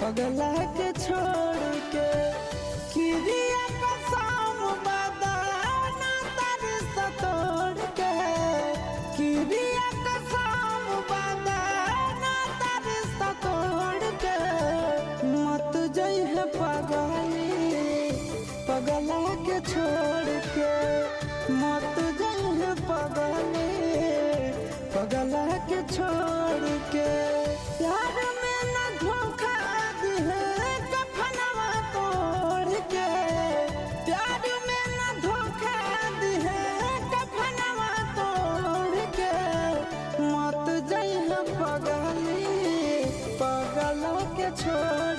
पगला के छोड़ के किरिया कसम बदाना तारी सतोड़ के किरिया कसम बदाना तारी सतोड़ के मत जइहे पगला के छोड़ के मत जइहे पगला के छोड़ के प्यार में न धोखा दिहे कफनवा तोड़ के प्यार में न धोखा दिहे कफनवा तोड़ के मत जइहे पगला के छोड़